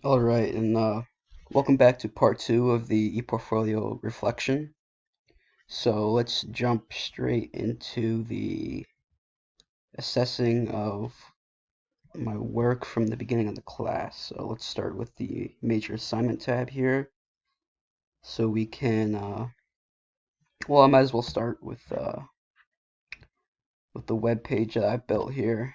All right, and welcome back to part two of the ePortfolio reflection. So let's jump straight into the assessing of my work from the beginning of the class. So let's start with the major assignment tab here. So we can, well, I might as well start with the web page that I built here.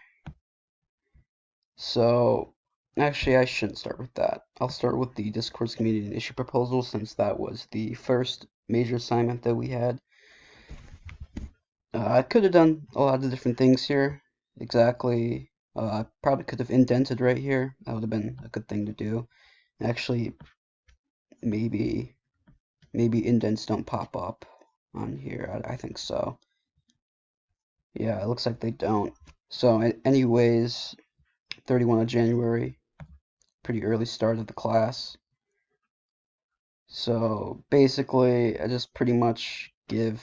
So actually, I shouldn't start with that. I'll start with the Discourse Community and Issue Proposal since that was the first major assignment that we had. I could have done a lot of different things here. Exactly. I probably could have indented right here. That would have been a good thing to do. Actually, maybe maybe indents don't pop up on here. I think so. Yeah, it looks like they don't. So, anyways, 31 of January, pretty early start of the class. So basically, I just pretty much give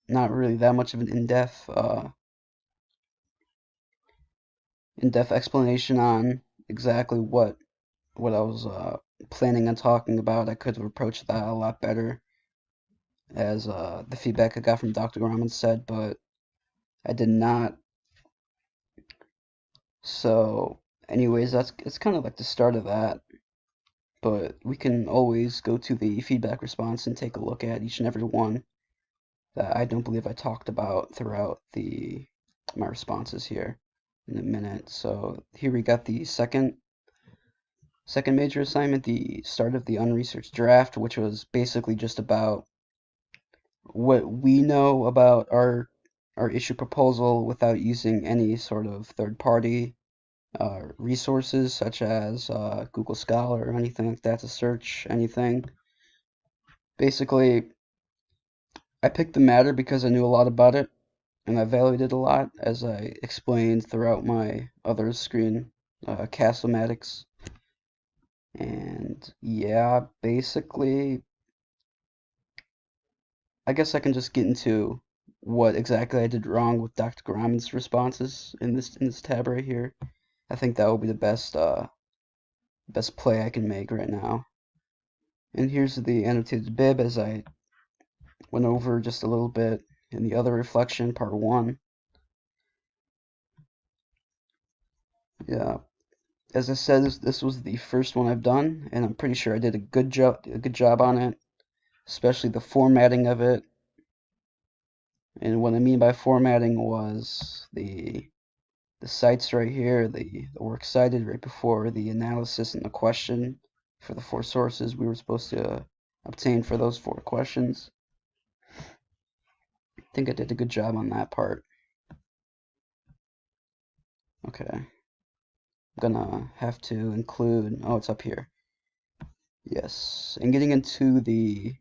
not really that much of an in-depth explanation on exactly what I was planning on talking about. I could have approached that a lot better, as the feedback I got from Dr. Grauman said, but I did not. So, anyways, that's it's kind of like the start of that. But we can always go to the feedback response and take a look at each and every one that I don't believe I talked about throughout the my responses here in a minute. So here we got the second major assignment, the start of the unresearched draft, which was basically just about what we know about our issue proposal without using any sort of third party resources such as Google Scholar or anything like that to search anything. Basically, I picked the matter because I knew a lot about it and I valued it a lot, as I explained throughout my other screen, Castlematics. And yeah, basically, I guess I can just get into what exactly I did wrong with Dr. Grauman's responses in this tab right here. I think that will be the best play I can make right now. And here's the annotated bib as I went over just a little bit in the other reflection, part one. Yeah, as I said, this was the first one I've done, and I'm pretty sure I did a good job on it, especially the formatting of it. And what I mean by formatting was the cites right here, the works cited right before the analysis and the question for the four sources we were supposed to obtain for those four questions. I think I did a good job on that part. Okay, I'm gonna have to include, oh, it's up here. Yes, and getting into the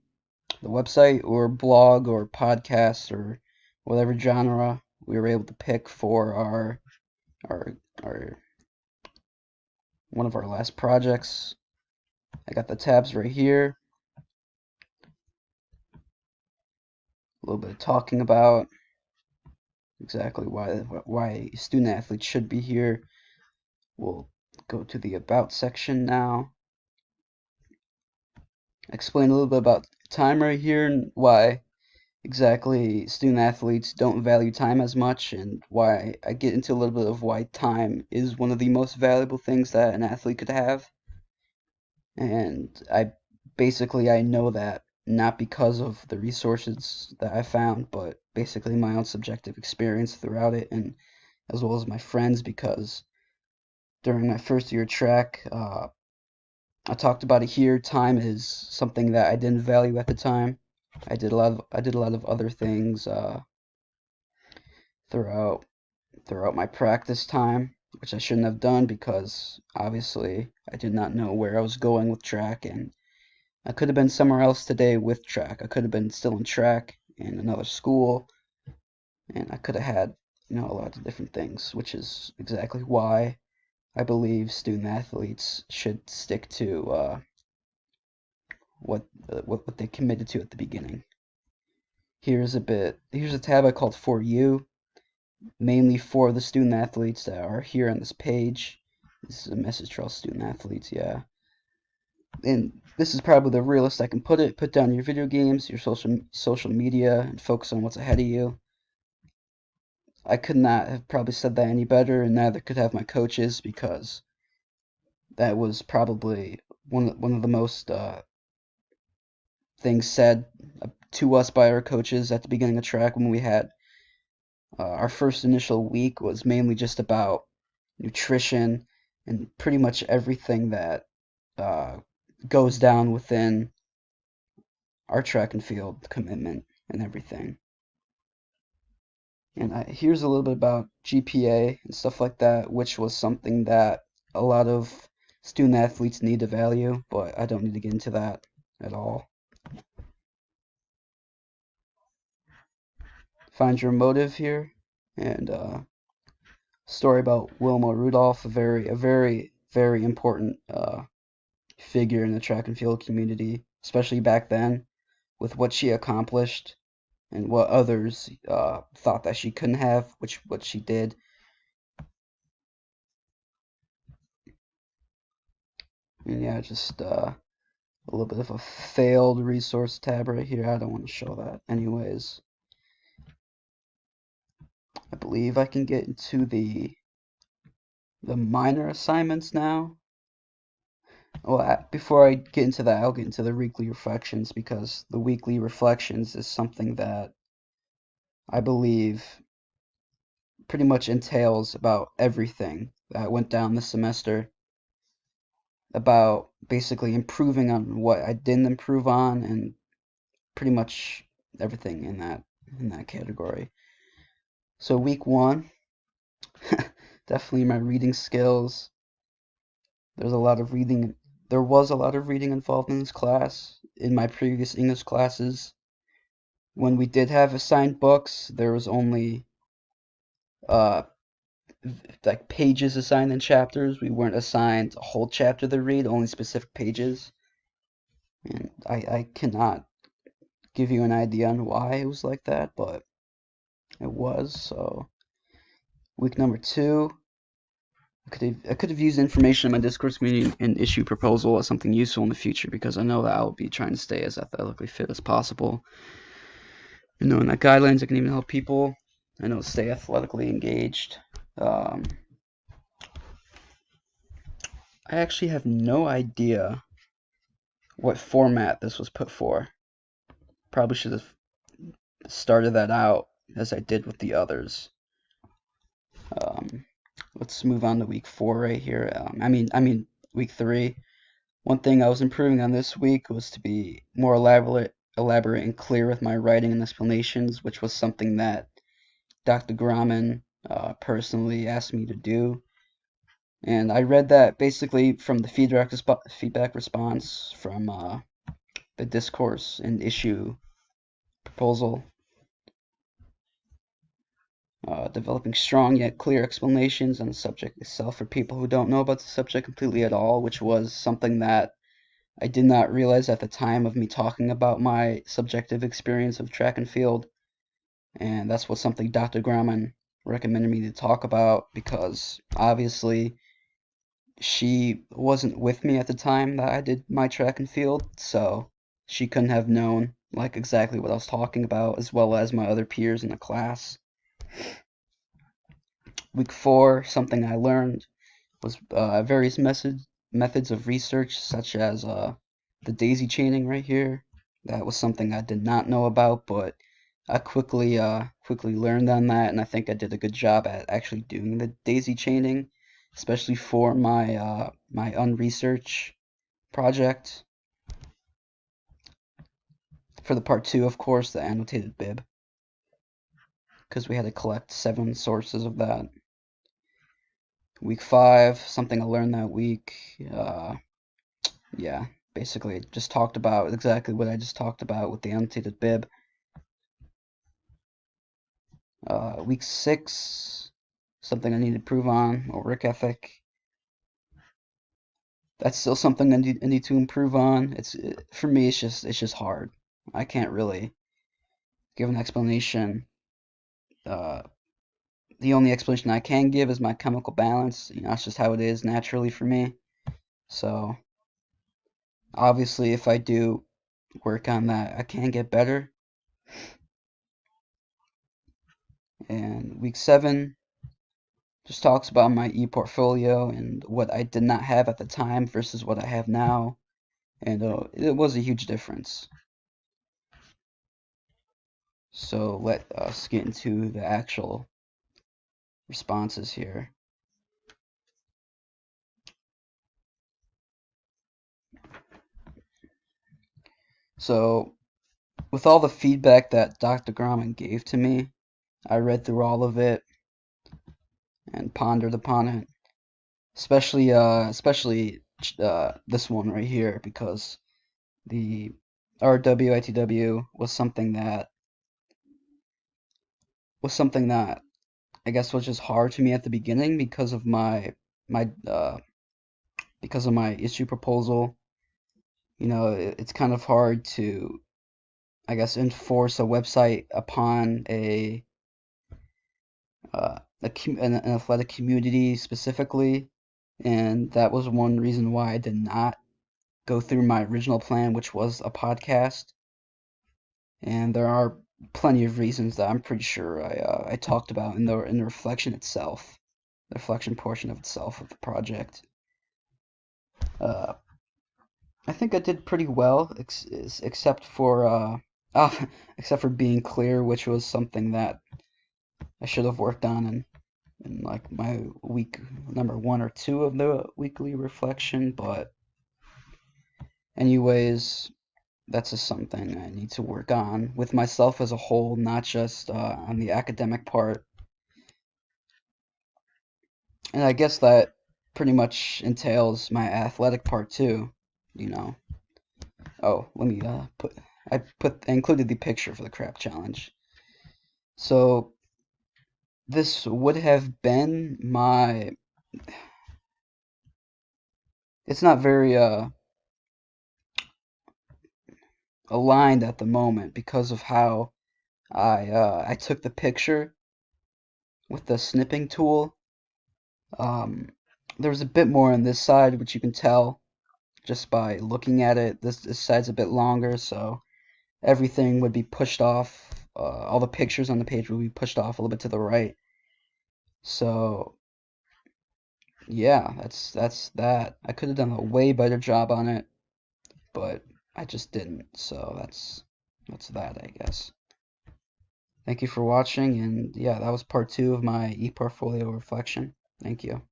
website or blog or podcast or whatever genre we were able to pick for our our one of our last projects. I got the tabs right here. A little bit of talking about exactly why student athletes should be here. We'll go to the about section now. Explain a little bit about time right here and why exactly student athletes don't value time as much, and why I get into a little bit of why time is one of the most valuable things that an athlete could have. And I know that not because of the resources that I found, but basically my own subjective experience throughout it, and as well as my friends, because during my first year track, I talked about it here. Time is something that I didn't value at the time. I did a lot of other things throughout my practice time, which I shouldn't have done because obviously I did not know where I was going with track, and I could have been somewhere else today with track. I could have been still in track in another school, and I could have had, a lot of different things, which is exactly why I believe student athletes should stick to what they committed to at the beginning. Here's a tab I called For You, mainly for the student athletes that are here on this page. This is a message for all student athletes, yeah. and this is probably the realest I can put it. Put down your video games, your social media, and focus on what's ahead of you. I could not have probably said that any better, and neither could have my coaches, because that was probably one of the most things said to us by our coaches at the beginning of track. When we had our first initial week, was mainly just about nutrition and pretty much everything that uh, goes down within our track and field commitment and everything. And here's a little bit about GPA and stuff like that, which was something that a lot of student athletes need to value, but I don't need to get into that at all. Find your motive here, and story about Wilma Rudolph, a very important figure in the track and field community, especially back then, with what she accomplished and what others thought that she couldn't have, which what she did. And yeah, just a little bit of a failed resource tab right here. I don't want to show that. Anyways, I believe I can get into the minor assignments now. Well, before I get into that, I'll get into the weekly reflections, because the weekly reflections is something that I believe pretty much entails about everything that went down this semester, about basically improving on what I didn't improve on, and pretty much everything in that category. So week 1, definitely my reading skills. There's a lot of reading. There was a lot of reading involved in this class. In my previous English classes, when we did have assigned books, there was only uh, like pages assigned in chapters. We weren't assigned a whole chapter to read, only specific pages. And I cannot give you an idea on why it was like that, but it was. So week number 2, I could have used information in my discourse meeting and issue proposal as something useful in the future, because I know that I will be trying to stay as athletically fit as possible. And knowing that guidelines that can even help people, I know, stay athletically engaged. I actually have no idea what format this was put for. Probably should have started that out as I did with the others. Let's move on to week 4 right here. I mean week 3. One thing I was improving on this week was to be more elaborate and clear with my writing and explanations, which was something that Dr. Grauman personally asked me to do. And I read that basically from the feedback response from the discourse and issue proposal. Developing strong yet clear explanations on the subject itself for people who don't know about the subject completely at all, which was something that I did not realize at the time of me talking about my subjective experience of track and field. And that's what something Dr. Grauman recommended me to talk about, because obviously she wasn't with me at the time that I did my track and field, so she couldn't have known like exactly what I was talking about, as well as my other peers in the class. Week 4, something I learned was various methods of research, such as the daisy chaining right here. That was something I did not know about, but I quickly learned on that, and I think I did a good job at actually doing the daisy chaining, especially for my my unresearch project. For the part 2, of course, the annotated bib, because we had to collect 7 sources of that. Week 5, something I learned that week. Yeah, basically just talked about exactly what I just talked about with the annotated bib. Week 6, something I need to improve on, or work ethic. That's still something I need to improve on. For me, it's just hard. I can't really give an explanation. Uh, the only explanation I can give is my chemical balance. You know, that's just how it is naturally for me. So Obviously, if I do work on that, I can get better. And week 7 just talks about my e-portfolio and what I did not have at the time versus what I have now. And it was a huge difference. So let us get into the actual responses here. So with all the feedback that Dr. Grauman gave to me, I read through all of it and pondered upon it, especially this one right here, because the RWITW was something that I guess was just hard to me at the beginning because of my because of my issue proposal. You know, it's kind of hard to, I guess, enforce a website upon an athletic community specifically, and that was one reason why I did not go through my original plan, which was a podcast. And there are plenty of reasons that I'm pretty sure I talked about in the reflection itself, the reflection portion of itself of the project. Uh, I think I did pretty well, except for except for being clear, which was something that I should have worked on in like my week number 1 or 2 of the weekly reflection. But anyways, that's just something I need to work on with myself as a whole, not just on the academic part. And I guess that pretty much entails my athletic part too, you know. Oh, let me I included the picture for the crap challenge. So this would have been my, it's not very aligned at the moment because of how I took the picture with the snipping tool. Um, there's a bit more on this side, which you can tell just by looking at it. This side's a bit longer, so everything would be pushed off. All the pictures on the page would be pushed off a little bit to the right. So yeah, that's that. I could have done a way better job on it, but I just didn't. So that's that, I guess. Thank you for watching, and yeah, that was part 2 of my ePortfolio reflection. Thank you.